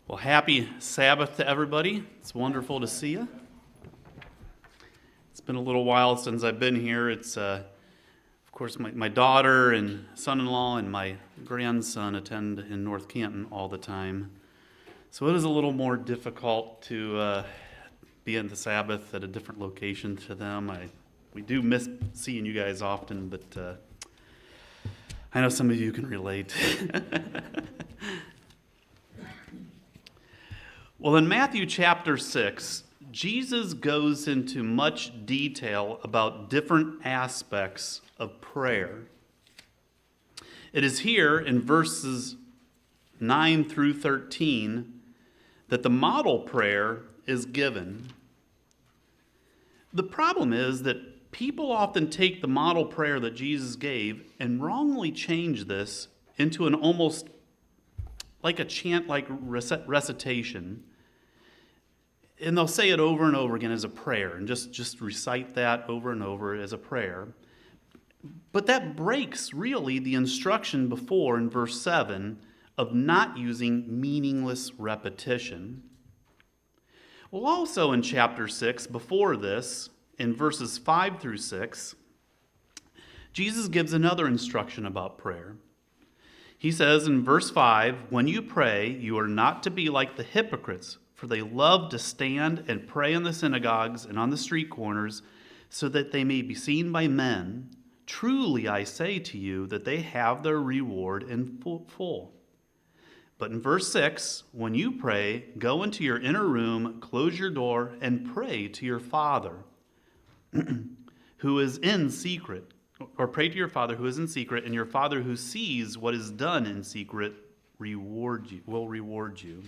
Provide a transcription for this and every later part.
Well, happy Sabbath to everybody. It's wonderful to see you. It's been a little while since I've been here. It's, of course, my daughter and son-in-law and my grandson attend in North Canton all the time. So it is a little more difficult to be in the Sabbath at a different location to them. We do miss seeing you guys often, but I know some of you can relate. Well, in Matthew chapter 6, Jesus goes into much detail about different aspects of prayer. It is here in verses 9 through 13 that the model prayer is given. The problem is that people often take the model prayer that Jesus gave and wrongly change this into an almost like a chant-like recitation. And they'll say it over and over again as a prayer and just recite that over and over as a prayer. But that breaks really the instruction before in verse 7 of not using meaningless repetition. Well, also in chapter 6, before this, in verses 5 through 6, Jesus gives another instruction about prayer. He says in verse 5, "When you pray, you are not to be like the hypocrites, for they love to stand and pray in the synagogues and on the street corners, so that they may be seen by men. Truly, I say to you that they have their reward in full. But in verse 6, when you pray, go into your inner room, close your door, and pray to your Father who is in secret. Or pray to your Father who is in secret, and your Father who sees what is done in secret will reward you."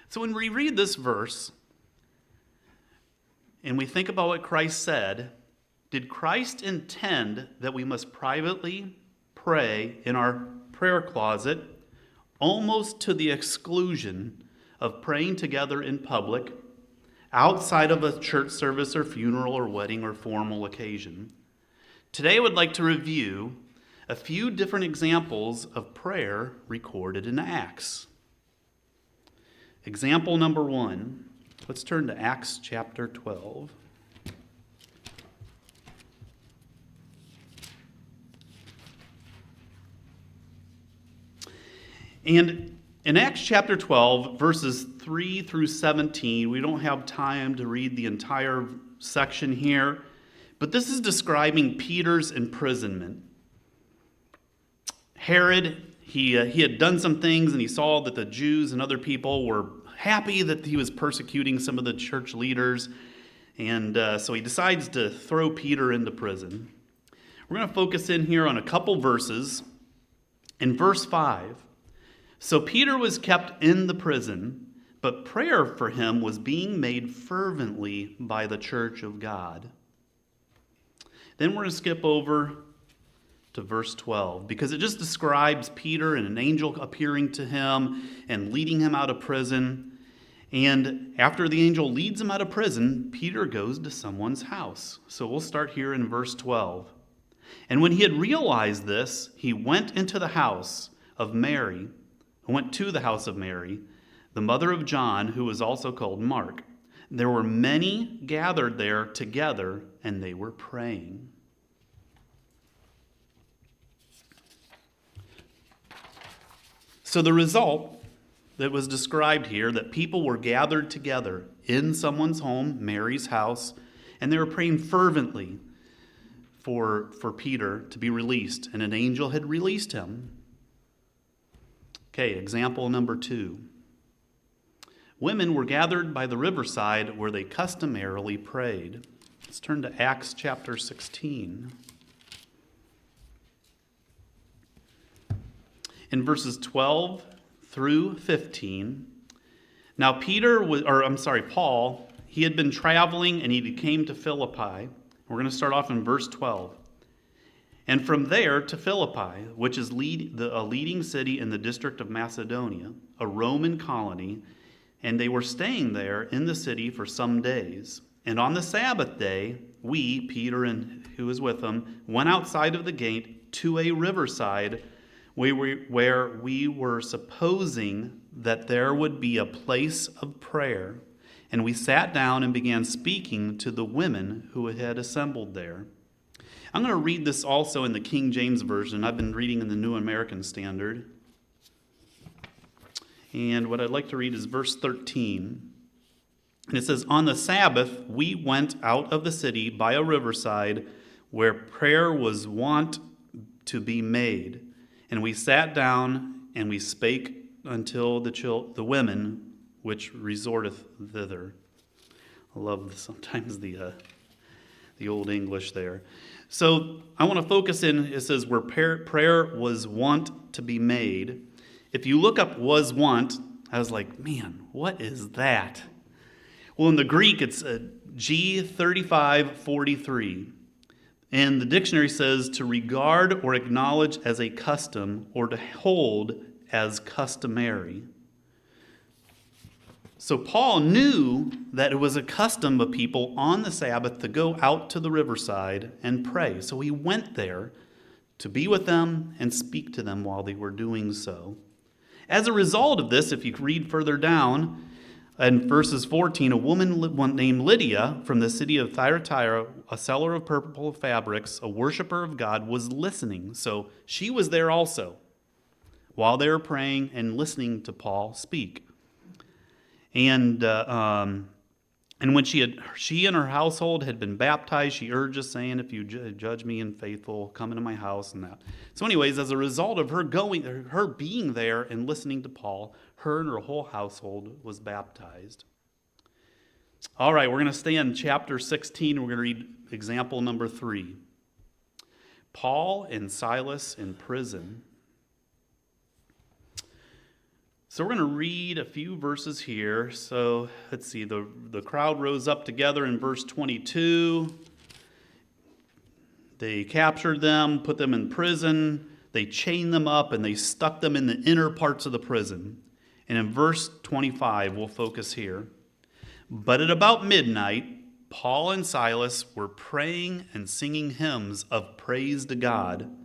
So when we read this verse, and we think about what Christ said, did Christ intend that we must privately pray in our prayer closet, almost to the exclusion of praying together in public, outside of a church service or funeral or wedding or formal occasion? Today I would like to review a few different examples of prayer recorded in Acts. Example number 1. Let's turn to Acts chapter 12. And in Acts chapter 12, verses 3 through 17, we don't have time to read the entire section here, but this is describing Peter's imprisonment. Herod, he had done some things, and he saw that the Jews and other people were happy that he was persecuting some of the church leaders, and so he decides to throw Peter into prison. We're going to focus in here on a couple verses. In verse 5, "So Peter was kept in the prison, but prayer for him was being made fervently by the church of God." Then we're going to skip over to verse 12, because it just describes Peter and an angel appearing to him and leading him out of prison. And after the angel leads him out of prison, Peter goes to someone's house. So we'll start here in verse 12. "And when he had realized this, he went to the house of Mary, the mother of John, who was also called Mark. There were many gathered there together, and they were praying." So the result that was described here, that people were gathered together in someone's home, Mary's house, and they were praying fervently for Peter to be released, and an angel had released him. Okay, example number 2. Women were gathered by the riverside where they customarily prayed. Let's turn to Acts chapter 16. In verses 12 through 15, now Paul, he had been traveling and he came to Philippi. We're going to start off in verse 12. "And from there to Philippi, which is a leading city in the district of Macedonia, a Roman colony, and they were staying there in the city for some days. And on the Sabbath day, we, Peter and who was with him, went outside of the gate to a riverside where we were supposing that there would be a place of prayer, and we sat down and began speaking to the women who had assembled there. I'm going to read this also in the King James Version. I've been reading in the New American Standard. And what I'd like to read is verse 13. And it says, "On the Sabbath we went out of the city by a riverside where prayer was wont to be made. And we sat down and we spake until the women which resorteth thither." I love sometimes the Old English there. So I want to focus in, it says, where prayer was wont to be made. If you look up "was wont," I was like, man, what is that? Well, in the Greek, it's G3543. And the dictionary says to regard or acknowledge as a custom or to hold as customary. So Paul knew that it was a custom of people on the Sabbath to go out to the riverside and pray. So he went there to be with them and speak to them while they were doing so. As a result of this, if you read further down in verses 14, a woman named Lydia from the city of Thyatira, a seller of purple fabrics, a worshiper of God, was listening. So she was there also while they were praying and listening to Paul speak. And when she and her household had been baptized, she urged us, saying, "If you judge me in faithful, come into my house," and that. So anyways, as a result of her being there and listening to Paul, her and her whole household was baptized. All right, we're going to stay in chapter 16. We're going to read example number 3. Paul and Silas in prison. So we're going to read a few verses here. So let's see, the crowd rose up together in verse 22. They captured them, put them in prison. They chained them up and they stuck them in the inner parts of the prison. And in verse 25, we'll focus here. "But at about midnight, Paul and Silas were praying and singing hymns of praise to God,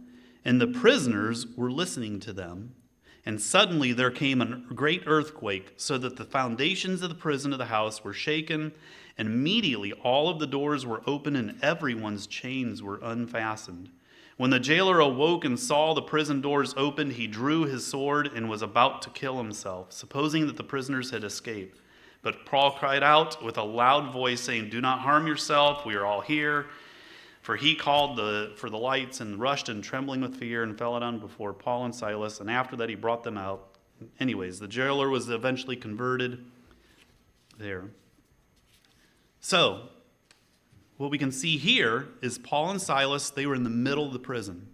and the prisoners were listening to them. And suddenly there came a great earthquake, so that the foundations of the prison of the house were shaken, and immediately all of the doors were open and everyone's chains were unfastened. When the jailer awoke and saw the prison doors opened, he drew his sword and was about to kill himself, supposing that the prisoners had escaped. But Paul cried out with a loud voice, saying, 'Do not harm yourself, we are all here.' For he called for the lights and rushed in trembling with fear and fell down before Paul and Silas, and after that he brought them out." Anyways, the jailer was eventually converted there. So, what we can see here is Paul and Silas, they were in the middle of the prison.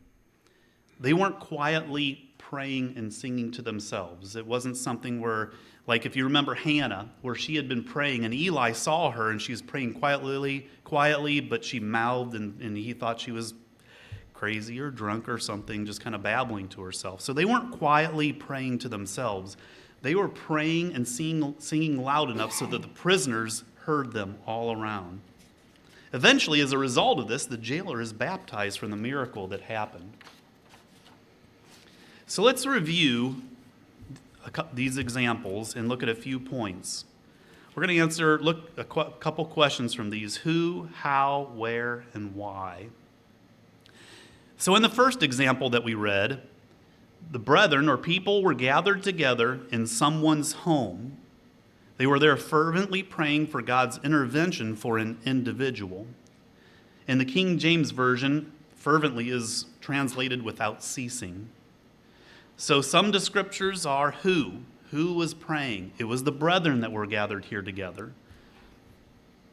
They weren't quietly praying and singing to themselves. It wasn't something where, like if you remember Hannah, where she had been praying and Eli saw her and she was praying quietly, but she mouthed and he thought she was crazy or drunk or something, just kind of babbling to herself. So they weren't quietly praying to themselves. They were praying and singing loud enough so that the prisoners heard them all around. Eventually, as a result of this, the jailer is baptized from the miracle that happened. So let's review these examples and look at a few points. We're going to answer a couple questions from these: who, how, where, and why. So in the first example that we read, the brethren or people were gathered together in someone's home. They were there fervently praying for God's intervention for an individual. In the King James Version, fervently is translated without ceasing. So some descriptors are who. Who was praying? It was the brethren that were gathered here together.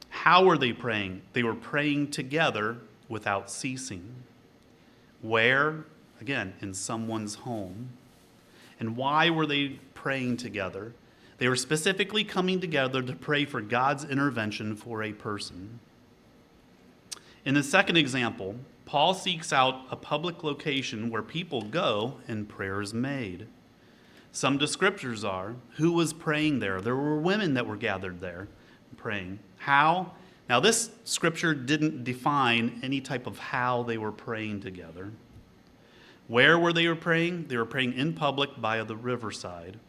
How were they praying? They were praying together without ceasing. Where? Again, in someone's home. And why were they praying together? They were specifically coming together to pray for God's intervention for a person. In the second example, Paul seeks out a public location where people go and prayer is made. Some descriptors are, who was praying there? There were women that were gathered there praying. How? Now this scripture didn't define any type of how they were praying together. Where were they praying? They were praying in public by the riverside.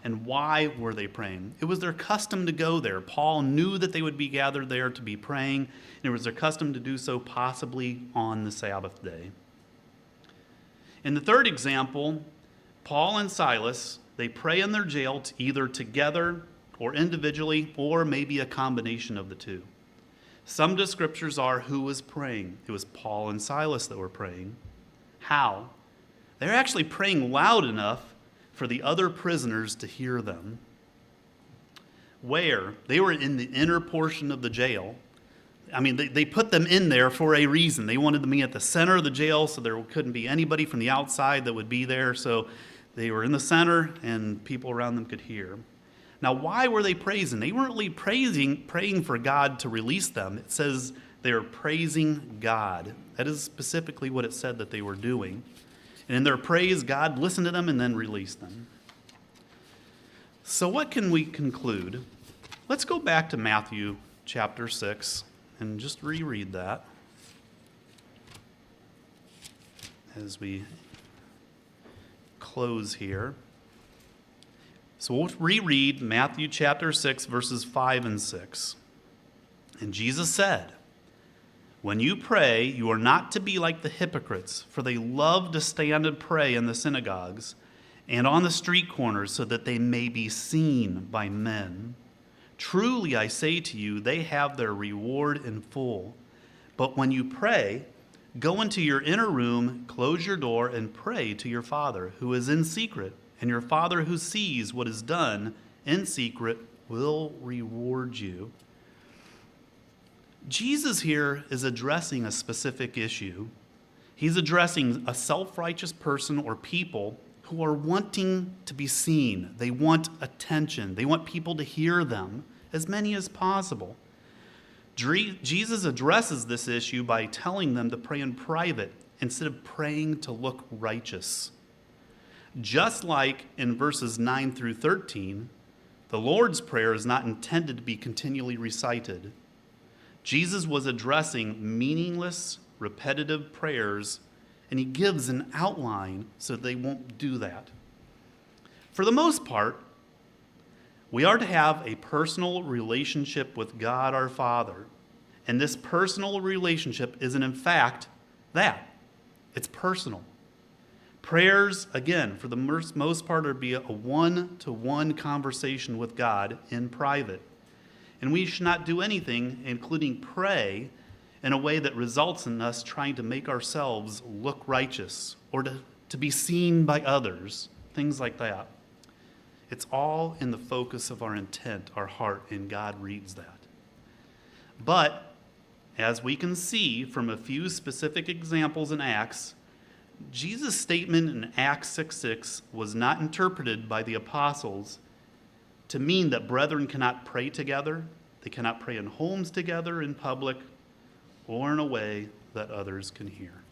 And why were they praying? It was their custom to go there. Paul knew that they would be gathered there to be praying, and it was their custom to do so possibly on the Sabbath day. In the third example, Paul and Silas, they pray in their jail either together or individually, or maybe a combination of the two. Some of the scriptures are who was praying. It was Paul and Silas that were praying. How? They're actually praying loud enough for the other prisoners to hear them. Where? They were in the inner portion of the jail. I mean, they put them in there for a reason. They wanted them to be at the center of the jail so there couldn't be anybody from the outside that would be there. So they were in the center and people around them could hear. Now, why were they praising? They weren't really praying for God to release them. It says they were praising God. That is specifically what it said that they were doing. And in their praise, God listened to them and then released them. So what can we conclude? Let's go back to Matthew chapter 6 and just reread that as we close here. So we'll reread Matthew chapter 6, verses 5 and 6. And Jesus said, "When you pray, you are not to be like the hypocrites, for they love to stand and pray in the synagogues and on the street corners so that they may be seen by men. Truly, I say to you, they have their reward in full. But when you pray, go into your inner room, close your door, and pray to your Father who is in secret, and your Father who sees what is done in secret will reward you." Jesus here is addressing a specific issue. He's addressing a self-righteous person or people who are wanting to be seen. They want attention. They want people to hear them, as many as possible. Jesus addresses this issue by telling them to pray in private instead of praying to look righteous. Just like in verses 9 through 13, the Lord's Prayer is not intended to be continually recited. Jesus was addressing meaningless, repetitive prayers, and he gives an outline so they won't do that. For the most part, we are to have a personal relationship with God our Father. And this personal relationship isn't, in fact, that. It's personal. Prayers, again, for the most part, are to be a one-to-one conversation with God in private. And we should not do anything, including pray, in a way that results in us trying to make ourselves look righteous or to be seen by others, things like that. It's all in the focus of our intent, our heart, and God reads that. But, as we can see from a few specific examples in Acts, Jesus' statement in Acts 6:6 was not interpreted by the apostles to mean that brethren cannot pray together, they cannot pray in homes together in public, or in a way that others can hear.